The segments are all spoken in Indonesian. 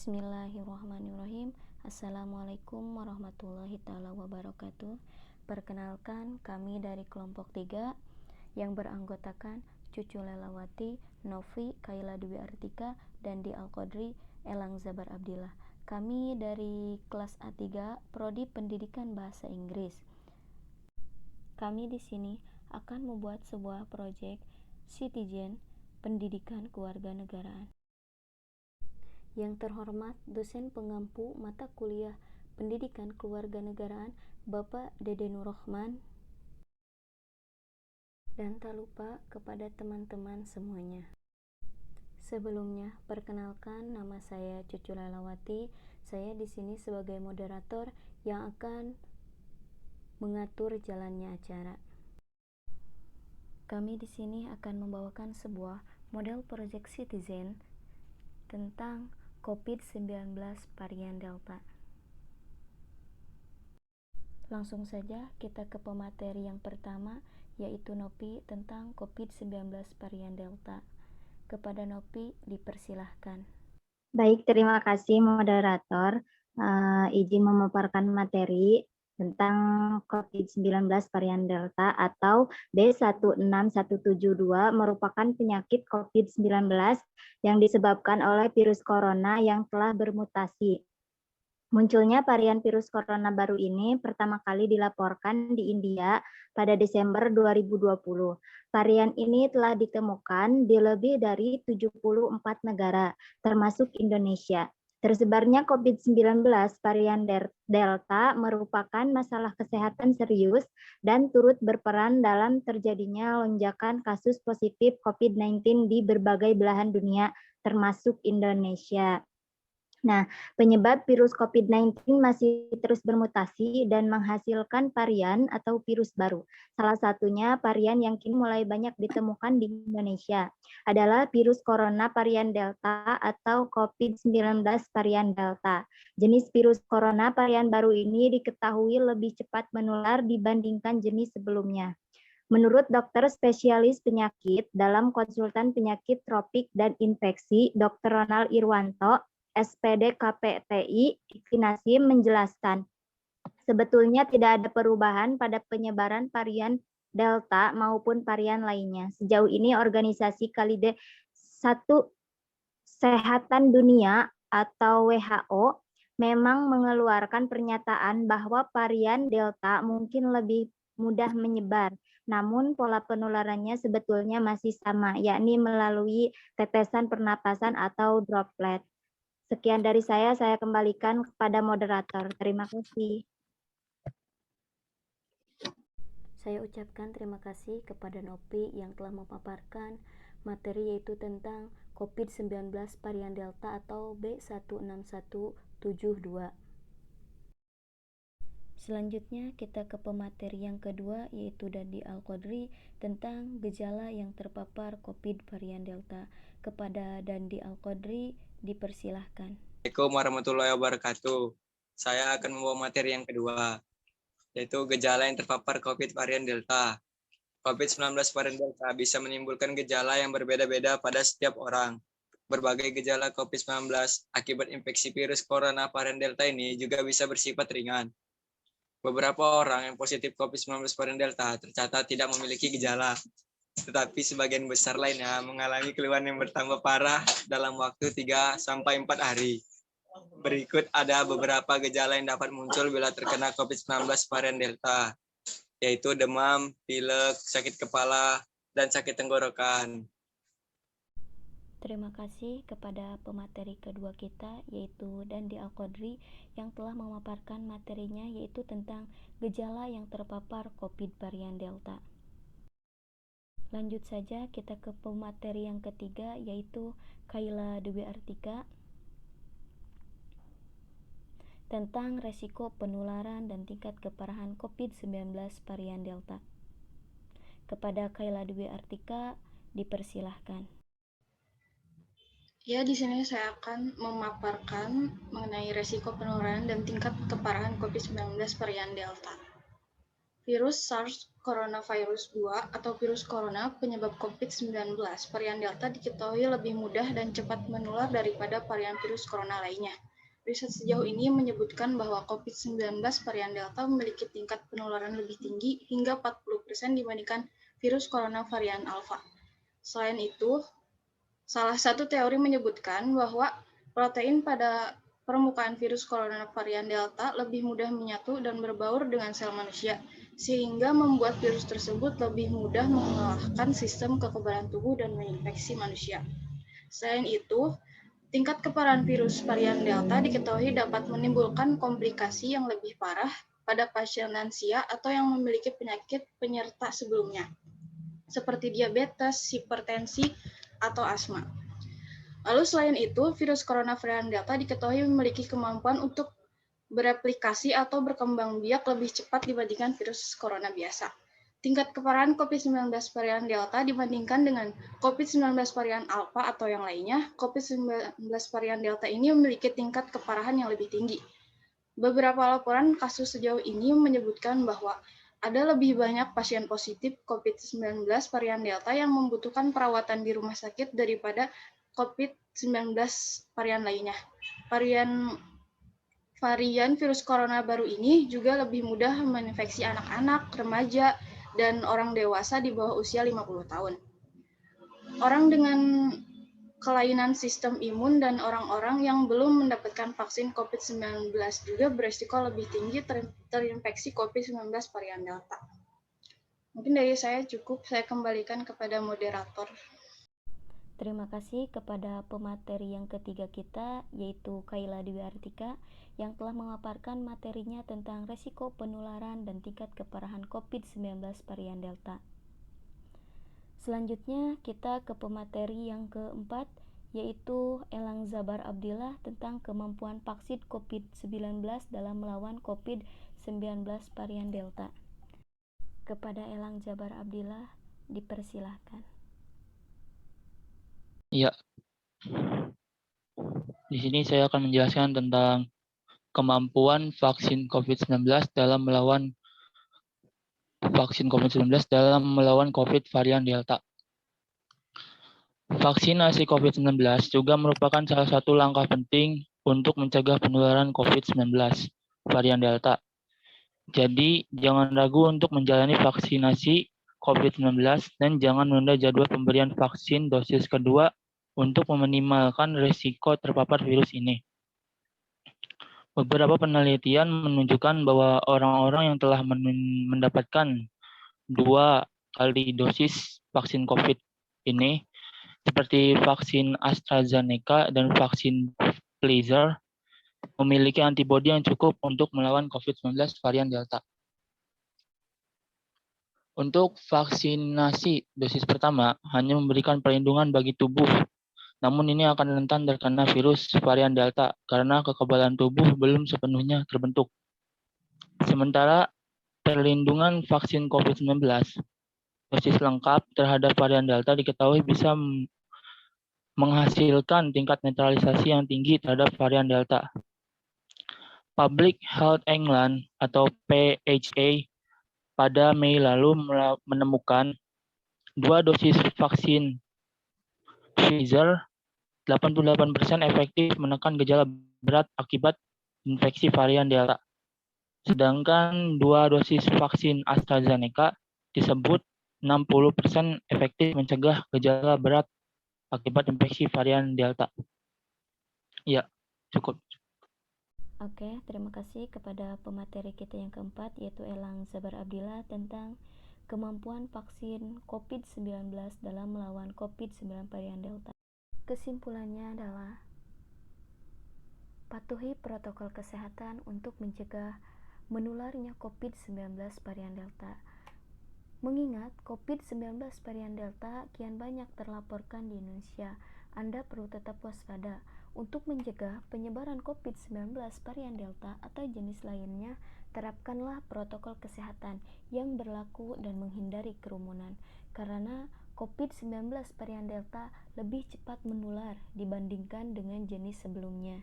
Bismillahirrahmanirrahim. Assalamualaikum warahmatullahi taala wabarakatuh. Perkenalkan, kami dari kelompok 3 yang beranggotakan Cucu Lelawati, Novi, Kaila Dwi Artika, Dandi Al-Qadri, Elang Zabar Abdillah. Kami dari kelas A3 Prodi Pendidikan Bahasa Inggris. Kami di sini akan membuat sebuah proyek Citizen Pendidikan Kewarganegaraan. Yang terhormat dosen pengampu mata kuliah Pendidikan Kewarganegaraan Bapak Dede Nur Rahman, dan tak lupa kepada teman-teman semuanya. Sebelumnya, perkenalkan, nama saya Cucu Lelawati. Saya di sini sebagai moderator yang akan mengatur jalannya acara. Kami di sini akan membawakan sebuah model project Citizen tentang COVID-19 varian Delta. Langsung saja kita ke pemateri yang pertama, yaitu Nopi tentang COVID-19 varian Delta. Kepada Nopi dipersilahkan. Baik, terima kasih moderator. Izin memaparkan materi tentang COVID-19 varian Delta atau B16172 merupakan penyakit COVID-19 yang disebabkan oleh virus corona yang telah bermutasi. Munculnya varian virus corona baru ini pertama kali dilaporkan di India pada Desember 2020. Varian ini telah ditemukan di lebih dari 74 negara, termasuk Indonesia. Tersebarnya COVID-19 varian Delta merupakan masalah kesehatan serius dan turut berperan dalam terjadinya lonjakan kasus positif COVID-19 di berbagai belahan dunia, termasuk Indonesia. Nah, penyebab virus COVID-19 masih terus bermutasi dan menghasilkan varian atau virus baru. Salah satunya varian yang kini mulai banyak ditemukan di Indonesia adalah virus corona varian Delta atau COVID-19 varian Delta. Jenis virus corona varian baru ini diketahui lebih cepat menular dibandingkan jenis sebelumnya. Menurut dokter spesialis penyakit dalam konsultan penyakit tropik dan infeksi, Dr. Ronald Irwanto, SPD KPTI Iktinasi menjelaskan, sebetulnya tidak ada perubahan pada penyebaran varian Delta maupun varian lainnya. Sejauh ini Organisasi Kesehatan Dunia atau WHO memang mengeluarkan pernyataan bahwa varian Delta mungkin lebih mudah menyebar, namun pola penularannya sebetulnya masih sama, yakni melalui tetesan pernapasan atau droplet. Sekian dari saya kembalikan kepada moderator. Terima kasih. Saya ucapkan terima kasih kepada Nopi yang telah memaparkan materi yaitu tentang COVID-19 varian Delta atau B16172. Selanjutnya kita ke pemateri yang kedua yaitu Dandi Al-Qadri tentang gejala yang terpapar COVID varian Delta. Kepada Dandi Al-Qadri dipersilahkan. Assalamualaikum warahmatullahi wabarakatuh. Saya akan membawa materi yang kedua, yaitu gejala yang terpapar COVID varian Delta. COVID-19 varian Delta bisa menimbulkan gejala yang berbeda-beda pada setiap orang. Berbagai gejala COVID-19 akibat infeksi virus corona varian Delta ini juga bisa bersifat ringan. Beberapa orang yang positif COVID-19 varian Delta tercatat tidak memiliki gejala, tetapi sebagian besar lainnya mengalami keluhan yang bertambah parah dalam waktu 3-4 hari. Berikut ada beberapa gejala yang dapat muncul bila terkena COVID-19 varian Delta, yaitu demam, pilek, sakit kepala, dan sakit tenggorokan. Terima kasih kepada pemateri kedua kita yaitu Dandi Al-Qadri yang telah memaparkan materinya yaitu tentang gejala yang terpapar COVID varian Delta. Lanjut saja kita ke pemateri yang ketiga yaitu Kaila Dwi Artika tentang resiko penularan dan tingkat keparahan COVID-19 varian Delta. Kepada Kaila Dwi Artika dipersilahkan. Ya, di sini saya akan memaparkan mengenai resiko penularan dan tingkat keparahan COVID-19 varian Delta. Virus SARS coronavirus 2 atau virus corona penyebab COVID-19 varian Delta diketahui lebih mudah dan cepat menular daripada varian virus corona lainnya. Riset sejauh ini menyebutkan bahwa COVID-19 varian Delta memiliki tingkat penularan lebih tinggi hingga 40% dibandingkan virus corona varian Alpha. Selain itu, salah satu teori menyebutkan bahwa protein pada permukaan virus corona varian Delta lebih mudah menyatu dan berbaur dengan sel manusia, sehingga membuat virus tersebut lebih mudah mengalahkan sistem kekebalan tubuh dan menginfeksi manusia. Selain itu, tingkat keparahan virus varian Delta diketahui dapat menimbulkan komplikasi yang lebih parah pada pasien lansia atau yang memiliki penyakit penyerta sebelumnya, seperti diabetes, hipertensi, atau asma. Lalu selain itu, virus corona varian Delta diketahui memiliki kemampuan untuk bereplikasi atau berkembang biak lebih cepat dibandingkan virus corona biasa. Tingkat keparahan COVID-19 varian Delta dibandingkan dengan COVID-19 varian Alpha atau yang lainnya, COVID-19 varian Delta ini memiliki tingkat keparahan yang lebih tinggi. Beberapa laporan kasus sejauh ini menyebutkan bahwa ada lebih banyak pasien positif COVID-19 varian Delta yang membutuhkan perawatan di rumah sakit daripada COVID-19 varian lainnya. Varian virus corona baru ini juga lebih mudah menginfeksi anak-anak, remaja, dan orang dewasa di bawah usia 50 tahun. Orang dengan kelainan sistem imun dan orang-orang yang belum mendapatkan vaksin COVID-19 juga beresiko lebih tinggi terinfeksi COVID-19 varian Delta. Mungkin dari saya cukup, saya kembalikan kepada moderator. Terima kasih kepada pemateri yang ketiga kita, yaitu Kaila Dwi Artika, yang telah memaparkan materinya tentang resiko penularan dan tingkat keparahan COVID-19 varian Delta. Selanjutnya kita ke pemateri yang keempat, yaitu Elang Zabar Abdillah tentang kemampuan vaksin COVID-19 dalam melawan COVID-19 varian Delta. Kepada Elang Zabar Abdillah, dipersilahkan. Ya, di sini saya akan menjelaskan tentang kemampuan vaksin COVID-19 dalam melawan COVID varian Delta. Vaksinasi COVID-19 juga merupakan salah satu langkah penting untuk mencegah penularan COVID-19 varian Delta. Jadi, jangan ragu untuk menjalani vaksinasi COVID-19 dan jangan menunda jadwal pemberian vaksin dosis kedua untuk meminimalkan risiko terpapar virus ini. Beberapa penelitian menunjukkan bahwa orang-orang yang telah mendapatkan 2 kali dosis vaksin COVID ini, seperti vaksin AstraZeneca dan vaksin Pfizer, memiliki antibodi yang cukup untuk melawan COVID-19 varian Delta. Untuk vaksinasi dosis pertama hanya memberikan perlindungan bagi tubuh, namun ini akan rentan terkena virus varian Delta karena kekebalan tubuh belum sepenuhnya terbentuk. Sementara perlindungan vaksin COVID-19 dosis lengkap terhadap varian Delta diketahui bisa menghasilkan tingkat netralisasi yang tinggi terhadap varian Delta. Public Health England atau PHA pada Mei lalu menemukan 2 dosis vaksin Pfizer 88% efektif menekan gejala berat akibat infeksi varian Delta. Sedangkan 2 dosis vaksin AstraZeneca disebut 60% efektif mencegah gejala berat akibat infeksi varian Delta. Ya, cukup. Oke, terima kasih kepada pemateri kita yang keempat, yaitu Elang Zabar Abdillah tentang kemampuan vaksin COVID-19 dalam melawan COVID-19 varian Delta. Kesimpulannya adalah patuhi protokol kesehatan untuk mencegah menularnya COVID-19 varian Delta. Mengingat COVID-19 varian Delta kian banyak terlaporkan di Indonesia, Anda perlu tetap waspada untuk mencegah penyebaran COVID-19 varian Delta atau jenis lainnya. Terapkanlah protokol kesehatan yang berlaku dan menghindari kerumunan, karena COVID-19 varian Delta lebih cepat menular dibandingkan dengan jenis sebelumnya.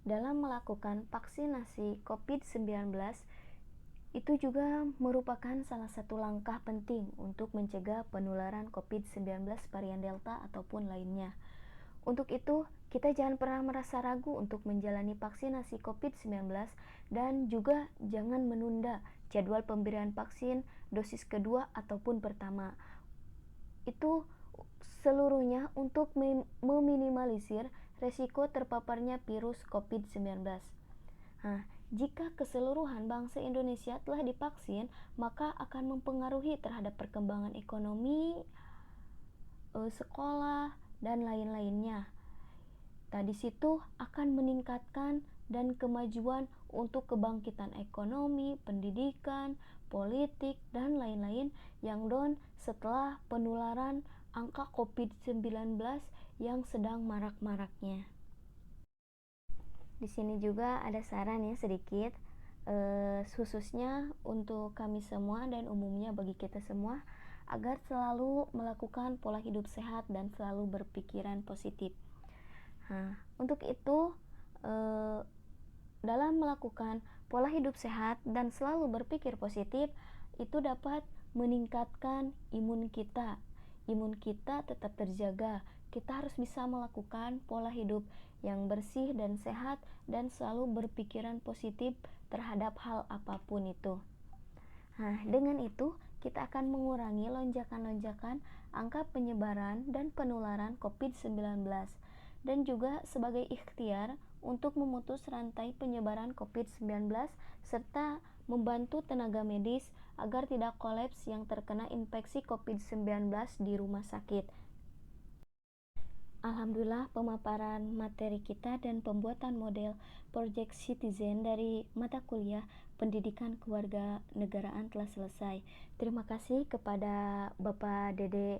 Dalam melakukan vaksinasi COVID-19, Itu juga merupakan salah satu langkah penting untuk mencegah penularan COVID-19 varian Delta ataupun lainnya. Untuk itu, kita jangan pernah merasa ragu untuk menjalani vaksinasi COVID-19 dan juga jangan menunda jadwal pemberian vaksin dosis kedua ataupun pertama. Itu seluruhnya untuk meminimalisir resiko terpaparnya virus COVID-19. Nah, jika keseluruhan bangsa Indonesia telah divaksin, maka akan mempengaruhi terhadap perkembangan ekonomi, sekolah, dan lain-lainnya. Di situ akan meningkatkan dan kemajuan untuk kebangkitan ekonomi, pendidikan, politik, dan lain-lain yang down setelah penularan angka COVID-19 yang sedang marak-maraknya. Di sini juga ada saran ya sedikit, khususnya untuk kami semua dan umumnya bagi kita semua, agar selalu melakukan pola hidup sehat dan selalu berpikiran positif. Nah, untuk itu dalam melakukan pola hidup sehat dan selalu berpikir positif itu dapat meningkatkan imun kita. Imun kita tetap terjaga. Kita harus bisa melakukan pola hidup yang bersih dan sehat dan selalu berpikiran positif terhadap hal apapun itu. Nah, dengan itu kita akan mengurangi lonjakan-lonjakan angka penyebaran dan penularan COVID-19 dan juga sebagai ikhtiar untuk memutus rantai penyebaran COVID-19 serta membantu tenaga medis agar tidak kolaps yang terkena infeksi COVID-19 di rumah sakit. Alhamdulillah, pemaparan materi kita dan pembuatan model Project Citizen dari mata kuliah Pendidikan Kewarganegaraan telah selesai. Terima kasih kepada Bapak Dede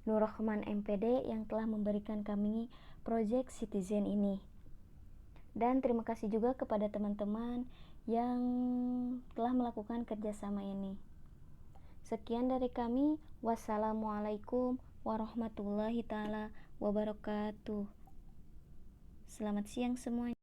Nur Rahman MPD yang telah memberikan kami Project Citizen ini. Dan terima kasih juga kepada teman-teman yang telah melakukan kerjasama ini. Sekian dari kami. Wassalamualaikum warahmatullahi taala wabarakatuh. Selamat siang semuanya.